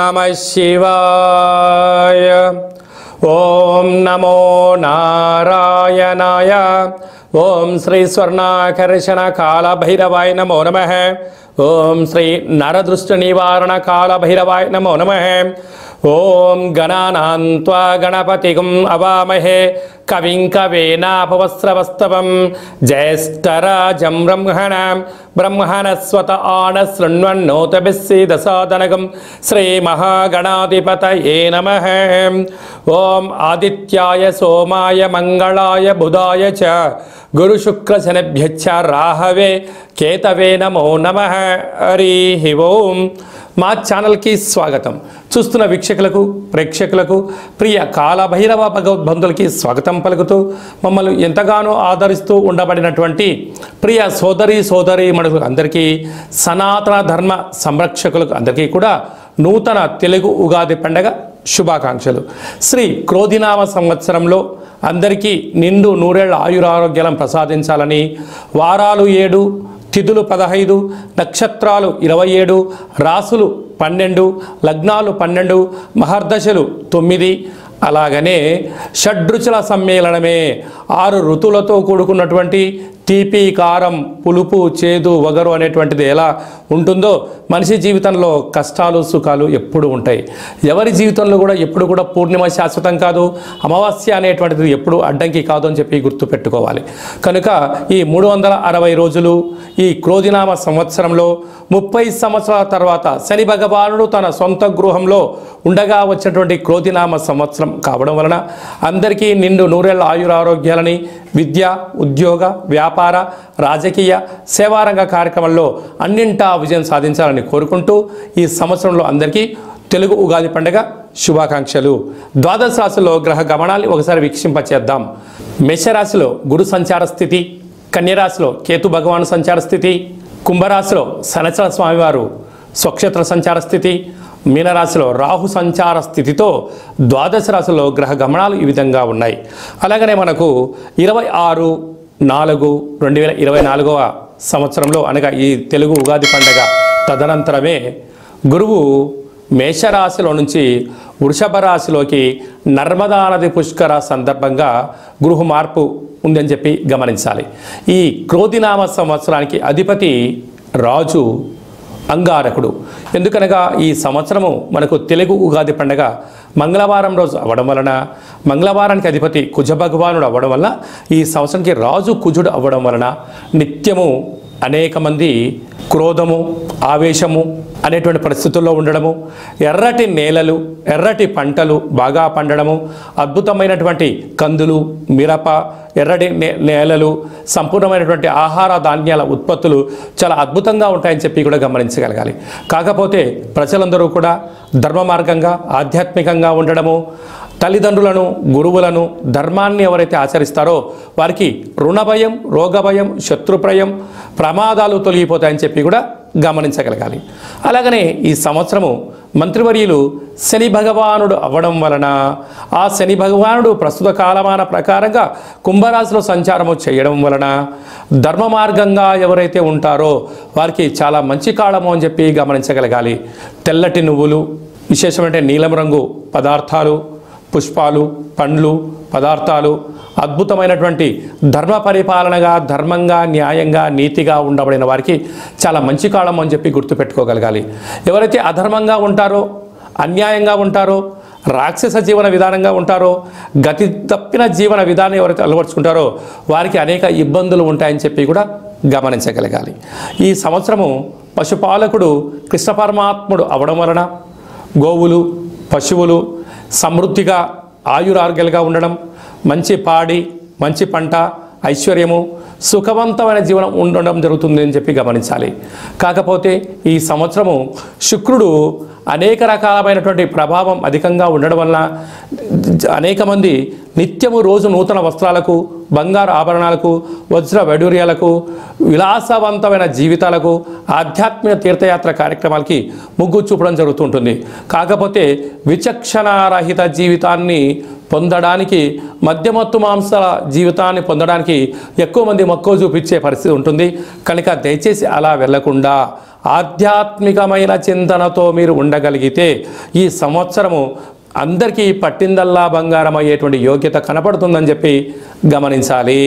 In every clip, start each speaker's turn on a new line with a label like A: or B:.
A: नमः शिवाय। ओम नमो नारायणाय। ओम श्री स्वर्णाकर्षण काल भैरवाय नमो नमः। ओम श्री नरदृष्ट निवारण काल भैरवाय नमो नमः। ओम गणानां त्वा गणपतिगुं अवामहे कविं कवीनापवस्त्रवस्तवं ज्येष्ठराजं ब्रह्मणस्पत आनशृण्वन्नोतभिस्सीदसादनगं श्रीमहागणाधिपतये नमः। ओम आदित्याय सोमाय मंगलाय बुधाय च गुरुशुक्रशनिभ्यश्च राहवे केतवे नमो नमः। हरि ओम। మా ఛానల్కి స్వాగతం. చూస్తున్న వీక్షకులకు ప్రేక్షకులకు ప్రియ కాలభైరవ భగవద్బంధులకి స్వాగతం పలుకుతూ మమ్మల్ని ఎంతగానో ఆదరిస్తూ ఉండబడినటువంటి ప్రియ సోదరి మనుషులు అందరికీ సనాతన ధర్మ సంరక్షకులకు అందరికీ కూడా నూతన తెలుగు ఉగాది పండగ శుభాకాంక్షలు. శ్రీ క్రోధినామ సంవత్సరంలో అందరికీ నిండు నూరేళ్ల ఆయురారోగ్యాలను ప్రసాదించాలని, వారాలు 7, తిథులు 15, నక్షత్రాలు 27, రాసులు 12, లగ్నాలు 12, మహర్దశలు 9, అలాగనే షడ్రుచుల సమ్మేళనమే 6 ఋతువులతో కూడుకున్నటువంటి తీపి, కారం, పులుపు, చేదు, వగరు అనేటువంటిది ఎలా ఉంటుందో మనిషి జీవితంలో కష్టాలు సుఖాలు ఎప్పుడు ఉంటాయి. ఎవరి జీవితంలో కూడా ఎప్పుడు కూడా పూర్ణిమ శాశ్వతం కాదు, అమావాస్య అనేటువంటిది ఎప్పుడు అడ్డంకి కాదు అని చెప్పి గుర్తుపెట్టుకోవాలి. కనుక ఈ 360 రోజులు ఈ క్రోధినామ సంవత్సరంలో 30 సంవత్సరాల తర్వాత శని భగవానుడు తన సొంత గృహంలో ఉండగా వచ్చినటువంటి క్రోధినామ సంవత్సరం కావడం వలన అందరికీ నిండు నూరేళ్ల ఆయురారోగ్యాలని, విద్య, ఉద్యోగ, వ్యాపార, రాజకీయ, సేవారంగ కార్యక్రమంలో అన్నింటా విజయం సాధించాలని కోరుకుంటూ ఈ సంవత్సరంలో అందరికీ తెలుగు ఉగాది పండుగ శుభాకాంక్షలు. ద్వాదశ రాశిలో గ్రహ గమనాన్ని ఒకసారి వీక్షింపచేద్దాం. మేషరాశిలో గురు సంచార స్థితి, కన్యరాశిలో కేతు భగవాను సంచార స్థితి, కుంభరాశిలో శనిచర స్వామివారు స్వక్షేత్ర సంచార స్థితి, మీనరాశిలో రాహు సంచార స్థితితో ద్వాదశ రాశిలో గ్రహ గమనాలు ఈ విధంగా ఉన్నాయి. అలాగనే మనకు 26/4/2024 సంవత్సరంలో అనగా ఈ తెలుగు ఉగాది పండగ తదనంతరమే గురువు మేషరాశిలో నుంచి వృషభ రాశిలోకి నర్మదా నది పుష్కర సందర్భంగా గృహ మార్పు ఉందని చెప్పి గమనించాలి. ఈ క్రోధినామ సంవత్సరానికి అధిపతి రాజు అంగారకుడు. ఎందుకనగా ఈ సంవత్సరము మనకు తెలుగు ఉగాది పండగ మంగళవారం రోజు అవ్వడం వలన, మంగళవారానికి అధిపతి కుజ భగవానుడు అవ్వడం వలన, ఈ సంవత్సరానికి రాజు కుజుడు అవ్వడం వలన నిత్యము అనేక మంది క్రోధము, ఆవేశము అనేటువంటి పరిస్థితుల్లో ఉండడము, ఎర్రటి నేలలు, ఎర్రటి పంటలు బాగా పండడము, అద్భుతమైనటువంటి కందులు, మిరప, ఎర్రటి నేలలు, సంపూర్ణమైనటువంటి ఆహార ధాన్యాల ఉత్పత్తులు చాలా అద్భుతంగా ఉంటాయని చెప్పి కూడా గమనించగలగాలి. కాకపోతే ప్రజలందరూ కూడా ధర్మ మార్గంగా ఆధ్యాత్మికంగా ఉండడము, తల్లిదండ్రులను, గురువులను, ధర్మాన్ని ఎవరైతే ఆచరిస్తారో వారికి రుణభయం, రోగభయం, శత్రుప్రయం, ప్రమాదాలు తొలగిపోతాయని చెప్పి కూడా గమనించగలగాలి. అలాగనే ఈ సంవత్సరము మంత్రివర్యులు శని భగవానుడు అవ్వడం వలన ఆ శని భగవానుడు ప్రస్తుత కాలమాన ప్రకారంగా కుంభరాశిలో సంచారము చేయడం వలన ధర్మ మార్గంగా ఎవరైతే ఉంటారో వారికి చాలా మంచి కాలము అని చెప్పి గమనించగలగాలి. తెల్లటి నువ్వులు, విశేషమైన నీలం రంగు పదార్థాలు, పుష్పాలు, పండ్లు, పదార్థాలు, అద్భుతమైనటువంటి ధర్మ పరిపాలనగా, ధర్మంగా, న్యాయంగా, నీతిగా ఉండబడిన వారికి చాలా మంచి కాలం అని చెప్పి గుర్తుపెట్టుకోగలగాలి. ఎవరైతే అధర్మంగా ఉంటారో, అన్యాయంగా ఉంటారో, రాక్షస జీవన విధానంగా ఉంటారో, గతి తప్పిన జీవన విధానం ఎవరైతే అలవర్చుకుంటారో వారికి అనేక ఇబ్బందులు ఉంటాయని చెప్పి కూడా గమనించగలగాలి. ఈ సంవత్సరము పశుపాలకుడు కృష్ణ పరమాత్ముడు అవడం వలన గోవులు, పశువులు సమృద్ధిగా ఆయురారోగ్యాలుగా ఉండడం, మంచి పాడి, మంచి పంట, ఐశ్వర్యము, సుఖవంతమైన జీవనం ఉండడం జరుగుతుంది అని చెప్పి గమనించాలి. కాకపోతే ఈ సంవత్సరము శుక్రుడు అనేక రకాలమైనటువంటి ప్రభావం అధికంగా ఉండడం వలన అనేక మంది నిత్యము రోజు నూతన వస్త్రాలకు, బంగారు ఆభరణాలకు, వజ్ర వైడూర్యాలకు, విలాసవంతమైన జీవితాలకు, ఆధ్యాత్మిక తీర్థయాత్ర కార్యక్రమాలకి మొగ్గు చూపడం జరుగుతుంటుంది. కాకపోతే విచక్షణారహిత జీవితాన్ని పొందడానికి, మద్యమత్తు మాంసాల జీవితాన్ని పొందడానికి ఎక్కువ మంది మక్కువ చూపించే పరిస్థితి ఉంటుంది. కనుక దయచేసి అలా వెళ్లకుండా ఆధ్యాత్మికమైన చింతనతో మీరు ఉండగలిగితే ఈ సంవత్సరము అందరికీ పట్టిందల్లా బంగారం అయ్యేటువంటి యోగ్యత కనపడుతుందని చెప్పి గమనించాలి.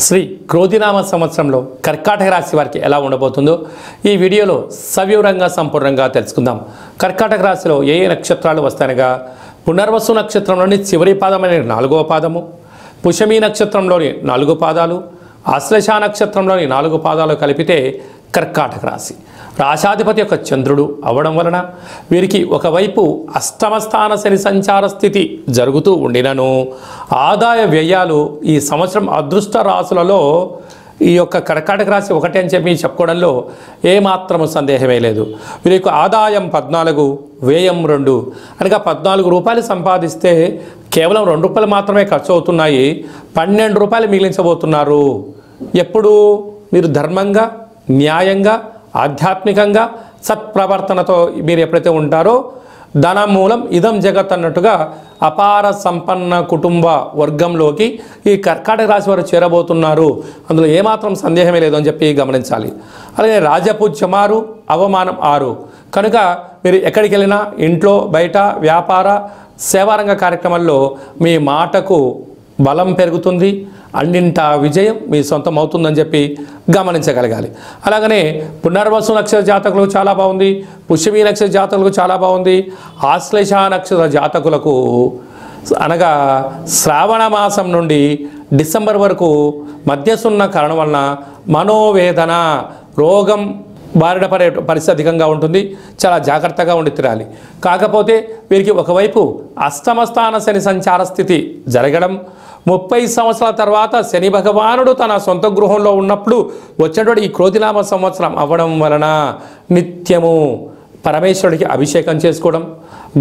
A: శ్రీ క్రోధినామ సంవత్సరంలో కర్కాటక రాశి వారికి ఎలా ఉండబోతుందో ఈ వీడియోలో సవివరంగా సంపూర్ణంగా తెలుసుకుందాం. కర్కాటక రాశిలో ఏ ఏ నక్షత్రాలు వస్తాయనగా పునర్వసు నక్షత్రంలోని చివరి పాదమైన 4వ పాదము, పుష్యమి నక్షత్రంలోని 4 పాదాలు, ఆశ్లేష నక్షత్రంలోని 4 పాదాలు కలిపితే కర్కాటక రాశి. రాశాధిపతి యొక్క చంద్రుడు అవ్వడం వలన వీరికి ఒకవైపు అష్టమ స్థాన శని సంచార స్థితి జరుగుతూ ఉండినను ఆదాయ వ్యయాలు ఈ సంవత్సరం అదృష్ట రాశులలో ఈ యొక్క కర్కాటక రాశి ఒకటే అని చెప్పి చెప్పుకోవడంలో ఏమాత్రము సందేహమే లేదు. వీరికి ఆదాయం 14, వ్యయం 2 అనగా 14 రూపాయలు సంపాదిస్తే కేవలం 2 రూపాయలు మాత్రమే ఖర్చు అవుతున్నాయి, 12 రూపాయలు మిగిలించబోతున్నారు. ఎప్పుడు మీరు ధర్మంగా, న్యాయంగా, ఆధ్యాత్మికంగా, సత్ప్రవర్తనతో మీరు ఎప్పుడైతే ఉంటారో ధనం మూలం ఇదం జగత్ అన్నట్టుగా అపార సంపన్న కుటుంబ వర్గంలోకి ఈ కర్కాటక రాశి వారు చేరబోతున్నారు. అందులో ఏమాత్రం సందేహమే లేదు అని చెప్పి గమనించాలి. అలాగే రాజపూజ్యం 6, అవమానం 6 కనుక మీరు ఎక్కడికి వెళ్ళినా ఇంట్లో, బయట, వ్యాపార, సేవారంగ కార్యక్రమాల్లో మీ మాటకు బలం పెరుగుతుంది, అన్నింటా విజయం మీ సొంతం అవుతుందని చెప్పి గమనించగలగాలి. అలాగనే పునర్వసు నక్షత్ర జాతకులకు చాలా బాగుంది, పుష్యమి నక్షత్ర జాతకులకు చాలా బాగుంది, ఆశ్లేష నక్షత్ర జాతకులకు అనగా శ్రావణ మాసం నుండి డిసెంబర్ వరకు మధ్యసున్న కారణం వలన మనోవేదన, రోగం బారిన పడే పరిస్థితి అధికంగా ఉంటుంది. చాలా జాగ్రత్తగా ఉండి తిరాలి. కాకపోతే వీరికి ఒకవైపు అష్టమ స్థాన శని సంచార స్థితి జరగడం, 30 సంవత్సరాల తర్వాత శని భగవానుడు తన సొంత గృహంలో ఉన్నప్పుడు వచ్చినటువంటి ఈ క్రోధినామ సంవత్సరం అవ్వడం వలన నిత్యము పరమేశ్వరుడికి అభిషేకం చేసుకోవడం,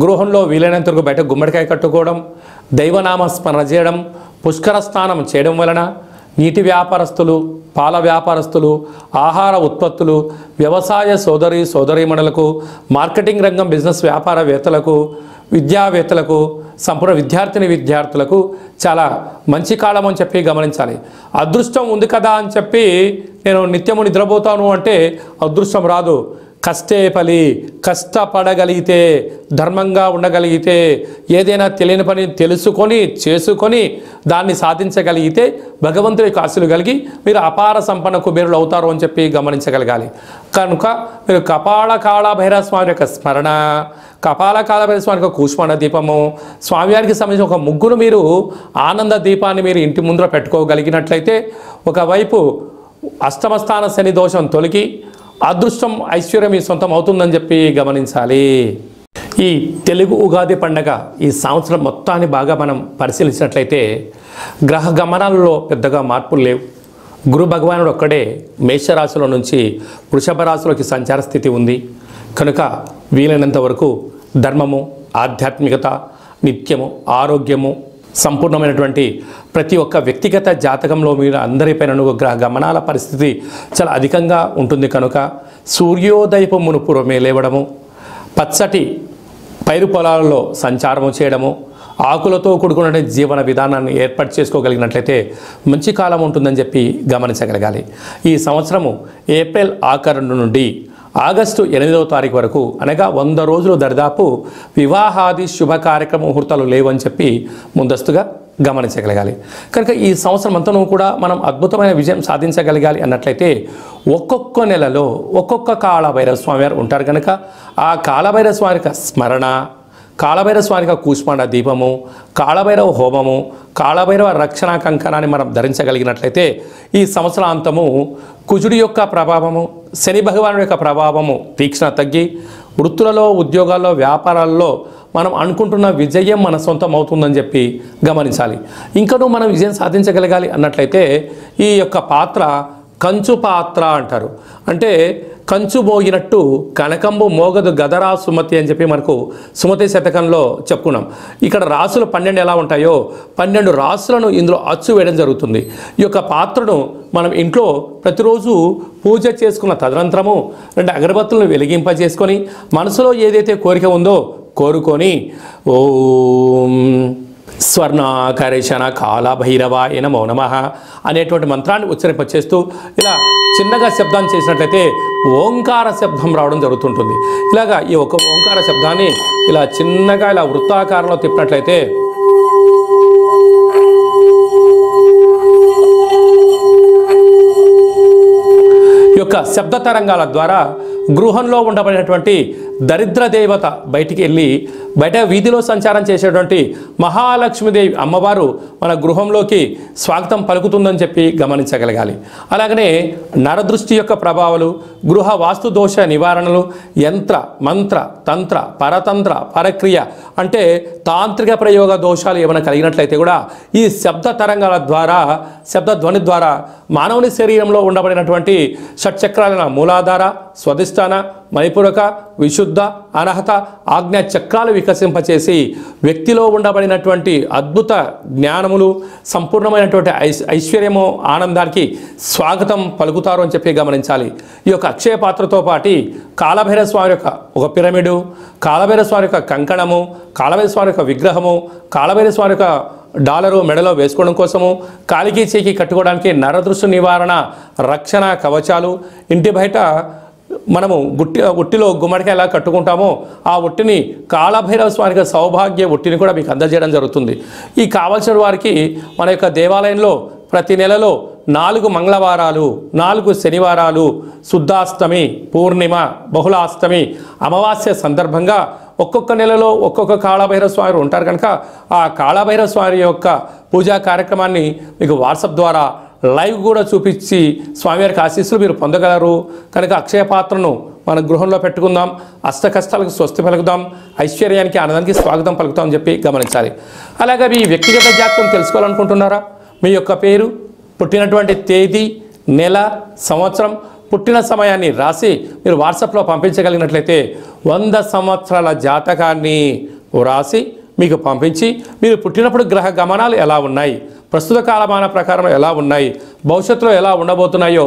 A: గృహంలో వీలైనంత వరకు బయట గుమ్మడికాయ కట్టుకోవడం, దైవనామ స్మరణ చేయడం, పుష్కర స్నానం చేయడం వలన నీటి వ్యాపారస్తులు, పాల వ్యాపారస్తులు, ఆహార ఉత్పత్తులు, వ్యవసాయ సోదరీమణులకు, మార్కెటింగ్ రంగం బిజినెస్ వ్యాపారవేత్తలకు, విద్యావేత్తలకు, సంపూర్ణ విద్యార్థులకు చాలా మంచి కాలం అని చెప్పి గమనించాలి. అదృష్టం ఉంది కదా అని చెప్పి నేను నిత్యము నిద్రపోతాను అంటే అదృష్టం రాదు. కష్టే ఫలి, కష్టపడగలిగితే, ధర్మంగా ఉండగలిగితే, ఏదైనా తెలియని పని తెలుసుకొని చేసుకొని దాన్ని సాధించగలిగితే భగవంతుడి యొక్క ఆశీస్సులు కలిగి మీరు అపార సంపన్న కుబేరులు అవుతారు అని చెప్పి గమనించగలగాలి. కనుక మీరు కపాల కాళ భైరవ స్వామి యొక్క స్మరణ, కపాల కాళ భైరవ స్వామి యొక్క కూష్మాండ దీపము, స్వామివారికి సంబంధించిన ఒక ముగ్గురు మీరు ఆనంద దీపాన్ని మీరు ఇంటి ముందర పెట్టుకోగలిగినట్లయితే ఒకవైపు అష్టమ స్థాన శని దోషం తొలగి అదృష్టం, ఐశ్వర్యం మీ సొంతం అవుతుందని చెప్పి గమనించాలి. ఈ తెలుగు ఉగాది పండగ ఈ సంవత్సరం మొత్తాన్ని బాగా మనం పరిశీలించినట్లయితే గ్రహ గమనాలలో పెద్దగా మార్పులు లేవు. గురు భగవానుడు ఒక్కడే మేషరాశిలో నుంచి వృషభ రాశిలోకి సంచార స్థితి ఉంది. కనుక వీలైనంత వరకు ధర్మము, ఆధ్యాత్మికత, నిత్యము, ఆరోగ్యము, సంపూర్ణమైనటువంటి ప్రతి ఒక్క వ్యక్తిగత జాతకంలో మీరు అందరిపైన గ్రహ గమనాల పరిస్థితి చాలా అధికంగా ఉంటుంది. కనుక సూర్యోదయపు మునుపురమే లేవడము, పచ్చటి పైరు పొలాలలో సంచారము చేయడము, ఆకులతో కూడుకున్న జీవన విధానాన్ని ఏర్పాటు చేసుకోగలిగినట్లయితే మంచి కాలం ఉంటుందని చెప్పి గమనించగలగాలి. ఈ సంవత్సరము ఏప్రిల్ ఆఖరు నుండి ఆగస్టు 8వ తారీఖు వరకు అనగా 100 రోజులు దరిదాపు వివాహాది శుభ కార్యక్రమ ముహూర్తాలు లేవని చెప్పి ముందస్తుగా గమనించగలగాలి. కనుక ఈ సంవత్సరం అంతను కూడా మనం అద్భుతమైన విజయం సాధించగలగాలి అన్నట్లయితే ఒక్కొక్క నెలలో ఒక్కొక్క కాళభైరవ స్వామి వారు ఉంటారు. కనుక ఆ కాళభైరవ స్వామి యొక్క స్మరణ, కాళభైరవ స్వామి యొక్క కూష్మాండ దీపము, కాళభైరవ హోమము, కాళభైరవ రక్షణ కంకణాన్ని మనం ధరించగలిగినట్లయితే ఈ సంవత్సరాంతము కుజుడి యొక్క ప్రభావము, శని భగవానుడి యొక్క ప్రభావము తీక్షణ తగ్గి వృత్తులలో, ఉద్యోగాల్లో, వ్యాపారాల్లో మనం అనుకుంటున్న విజయం మన సొంతం అవుతుందని చెప్పి గమనించాలి. ఇంకనూ మనం విజయం సాధించగలగాలి అన్నట్లయితే ఈ యొక్క పాత్ర కంచు పాత్ర అంటారు. అంటే కంచు మోగినట్టు కనకంబు మోగదు గదరా సుమతి అని చెప్పి మనకు సుమతి శతకంలో చెప్పుకున్నాం. ఇక్కడ రాసులు 12 ఎలా ఉంటాయో 12 రాసులను ఇందులో అచ్చు వేయడం జరుగుతుంది. ఈ యొక్క పాత్రను మనం ఇంట్లో ప్రతిరోజు పూజ చేసుకున్న తదనంతరము 2 అగరబత్తులను వెలిగింపజేసుకొని మనసులో ఏదైతే కోరిక ఉందో కోరుకొని ఓం స్వర్ణాకర్షణ కాళభైరవాయ నమో నమః అనేటువంటి మంత్రాన్ని ఉచ్చరింపచేస్తూ ఇలా చిన్నగా శబ్దం చేసినట్లయితే ఓంకార శబ్దం రావడం జరుగుతుంటుంది. ఇలాగా ఈ ఒక ఓంకార శబ్దాన్ని ఇలా చిన్నగా ఇలా వృత్తాకారంలో తిప్పినట్లయితే ఈ యొక్క శబ్ద తరంగాల ద్వారా గృహంలో ఉండబడినటువంటి దరిద్ర దేవత బయటికి వెళ్ళి బయట వీధిలో సంచారం చేసేటువంటి మహాలక్ష్మీదేవి అమ్మవారు మన గృహంలోకి స్వాగతం పలుకుతుందని చెప్పి గమనించగలగాలి. అలాగనే నరదృష్టి యొక్క ప్రభావాలు, గృహ వాస్తు దోష నివారణలు, యంత్ర మంత్ర తంత్ర పరతంత్ర పరక్రియ అంటే తాంత్రిక ప్రయోగ దోషాలు ఏమైనా కలిగినట్లయితే కూడా ఈ శబ్ద తరంగాల ద్వారా, శబ్ద ధ్వని ద్వారా మానవుని శరీరంలో ఉండబడినటువంటి షట్చక్రాలైన మూలాధార, స్వధిష్టాన, మణిపూరక, విశుద్ధ, అనహత, ఆజ్ఞా చక్రాలు వికసింపచేసి వ్యక్తిలో ఉండబడినటువంటి అద్భుత జ్ఞానములు, సంపూర్ణమైనటువంటి ఐశ్వర్యము, ఆనందానికి స్వాగతం పలుకుతారు అని చెప్పి గమనించాలి. ఈ యొక్క అక్షయ పాత్రతో పాటు కాళభైరవ స్వామి యొక్క ఒక పిరమిడు, కాళభైరవ స్వామి యొక్క కంకణము, కాళభైరవ స్వామి యొక్క విగ్రహము, కాళభైరవ స్వామి యొక్క డాలరు మెడలో వేసుకోవడం కోసము, కాలికి చేకి కట్టుకోవడానికి నరదృష్టి నివారణ రక్షణ కవచాలు, ఇంటి బయట మనము ఉట్టిలో గుమ్మడికాయ ఎలా కట్టుకుంటామో ఆ ఉట్టిని కాళభైరవ స్వామికి సౌభాగ్య ఉట్టిని కూడా మీకు అందజేయడం జరుగుతుంది. ఈ కావలసిన వారికి మన యొక్క దేవాలయంలో ప్రతి నెలలో 4 మంగళవారాలు, 4 శనివారాలు, శుద్ధాష్టమి, పూర్ణిమ, బహుళాష్టమి, అమావాస్య సందర్భంగా ఒక్కొక్క నెలలో ఒక్కొక్క కాళభైరవ స్వామి ఉంటారు కనుక ఆ కాళభైరవ స్వామి యొక్క పూజా కార్యక్రమాన్ని మీకు వాట్సాప్ ద్వారా లైవ్ కూడా చూపించి స్వామివారికి ఆశీస్సులు మీరు పొందగలరు. కనుక అక్షయ పాత్రను మన గృహంలో పెట్టుకుందాం, అష్ట కష్టాలకు స్వస్తి పలుకుదాం, ఐశ్వర్యానికి ఆనందానికి స్వాగతం పలుకుతాం అని చెప్పి గమనించాలి. అలాగే మీ వ్యక్తిగత జాతకం తెలుసుకోవాలనుకుంటున్నారా? మీ యొక్క పేరు, పుట్టినటువంటి తేదీ, నెల, సంవత్సరం, పుట్టిన సమయాన్ని రాసి మీరు వాట్సాప్లో పంపించగలిగినట్లయితే 100 సంవత్సరాల జాతకాన్ని రాసి మీకు పంపించి మీరు పుట్టినప్పుడు గ్రహ గమనాలు ఎలా ఉన్నాయి, ప్రస్తుత కాలమాన ప్రకారం ఎలా ఉన్నాయి, భవిష్యత్తులో ఎలా ఉండబోతున్నాయో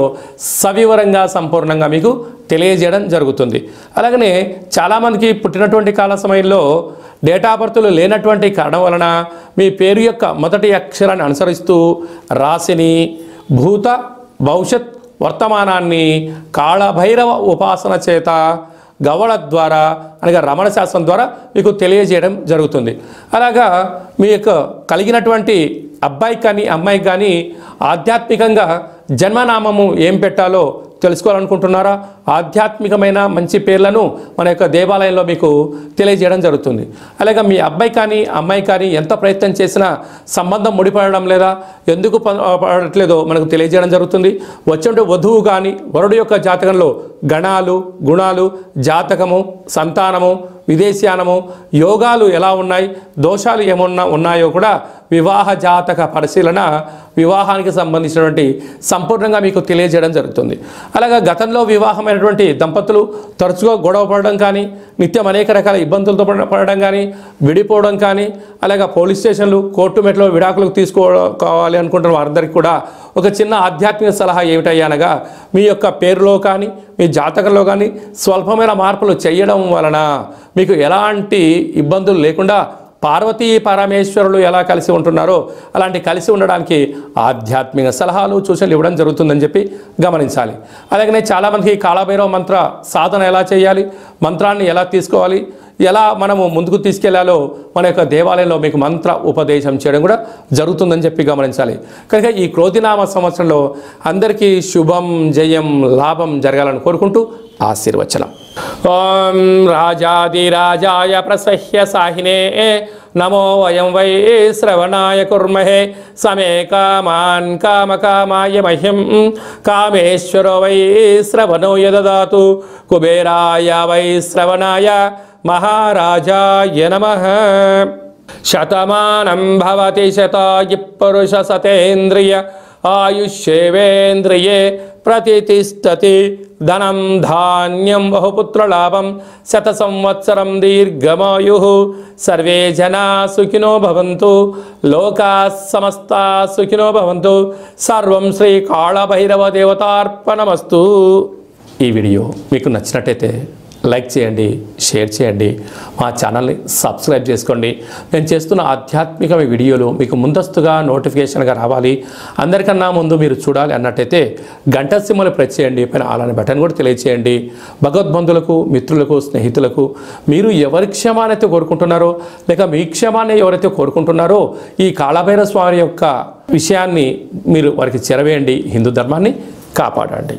A: సవివరంగా సంపూర్ణంగా మీకు తెలియజేయడం జరుగుతుంది. అలాగనే చాలామందికి పుట్టినటువంటి కాల సమయంలో డేట్ ఆఫ్ బర్త్లు లేనటువంటి కారణం వలన మీ పేరు యొక్క మొదటి అక్షరాన్ని అనుసరిస్తూ రాశిని, భూత భవిష్యత్ వర్తమానాన్ని కాళభైరవ ఉపాసన చేత గవళ ద్వారా అనగా రమణ శాస్త్రం ద్వారా మీకు తెలియజేయడం జరుగుతుంది. అలాగా మీ యొక్క కలిగినటువంటి అబ్బాయికి కానీ అమ్మాయికి కానీ ఆధ్యాత్మికంగా జన్మనామము ఏం పెట్టాలో తెలుసుకోవాలనుకుంటున్నారా? ఆధ్యాత్మికమైన మంచి పేర్లను మన యొక్క దేవాలయంలో మీకు తెలియజేయడం జరుగుతుంది. అలాగే మీ అబ్బాయి కానీ అమ్మాయి కానీ ఎంత ప్రయత్నం చేసినా సంబంధం ముడిపడడం లేదా, ఎందుకు పడట్లేదో మనకు తెలియజేయడం జరుగుతుంది. వచ్చే వధువు కానీ వరుడు యొక్క జాతకంలో గణాలు, గుణాలు, జాతకము, సంతానము, విదేశీయానము, యోగాలు ఎలా ఉన్నాయి, దోషాలు ఏమన్నా ఉన్నాయో కూడా వివాహ జాతక పరిశీలన, వివాహానికి సంబంధించినటువంటి సంపూర్ణంగా మీకు తెలియజేయడం జరుగుతుంది. అలాగే గతంలో వివాహమైనటువంటి దంపతులు తరచుగా గొడవ పడడం కానీ, నిత్యం అనేక రకాల ఇబ్బందులతో పడడం కానీ, విడిపోవడం కానీ, అలాగే పోలీస్ స్టేషన్లు, కోర్టు మెట్లో విడాకులకు తీసుకోవాలి అనుకుంటున్న వారందరికీ కూడా ఒక చిన్న ఆధ్యాత్మిక సలహా ఏమిటయ్యా అనగా, మీ యొక్క పేరులో కానీ మీ జాతకంలో కానీ స్వల్పమైన మార్పులు చేయడం వలన మీకు ఎలాంటి ఇబ్బందులు లేకుండా పార్వతీ పరమేశ్వరులు ఎలా కలిసి ఉంటున్నారో అలాంటి కలిసి ఉండడానికి ఆధ్యాత్మిక సలహాలు, సూచనలు ఇవ్వడం జరుగుతుందని చెప్పి గమనించాలి. అలాగనే చాలామందికి కాళభైరవ మంత్ర సాధన ఎలా చేయాలి, మంత్రాన్ని ఎలా తీసుకోవాలి, ఎలా మనము ముందుకు తీసుకెళ్లాలో మన యొక్క దేవాలయంలో మీకు మంత్ర ఉపదేశం చేయడం కూడా జరుగుతుందని చెప్పి గమనించాలి. కనుక ఈ క్రోధినామ సంవత్సరంలో అందరికీ శుభం, జయం, లాభం జరగాలని కోరుకుంటూ ఆశీర్వచనం. ఓం రాజాదిరాజాయ ప్రసహ్య సాహినే నమో వయం వై శ్రవణాయ కుర్మహే సమే కామాన్ కామకామాయ మహ్యం కామేశ్వరో వై శ్రవణో యదదాతు కుబేరాయ వై శ్రవణాయ మహారాజాయ నమః. శతమానం భవతి శతాయు పురుష సతేంద్రియ ఆయుష్యేవేంద్రియే ప్రతితిష్టతి ధనం ధాన్యం బహుపుత్రలాభం శత సంవత్సరం దీర్ఘమాయు. సర్వే జనా సుఖినో భవంతు, లోకా సమస్తా సుఖినో భవంతు. సర్వం శ్రీ కాళభైరవ దేవతార్పణమస్తు. ఈ వీడియో మీకు నచ్చినట్టయితే లైక్ చేయండి, షేర్ చేయండి, మా ఛానల్ని సబ్స్క్రైబ్ చేసుకోండి. నేను చేస్తున్న ఆధ్యాత్మిక వీడియోలు మీకు ముందస్తుగా నోటిఫికేషన్గా రావాలి, అందరికన్నా ముందు మీరు చూడాలి అన్నట్టయితే గంట సింబల్ ప్రెస్ చేయండి, పైన అలానే బటన్ కూడా తెలియచేయండి. భగవద్బంధులకు, మిత్రులకు, స్నేహితులకు మీరు ఎవరి క్షేమానైతే కోరుకుంటున్నారో లేక మీ క్షేమాన్ని ఎవరైతే కోరుకుంటున్నారో ఈ కాళభైరవ స్వామి యొక్క విషయాన్ని మీరు వారికి చేరవేయండి. హిందూ ధర్మాన్ని కాపాడండి.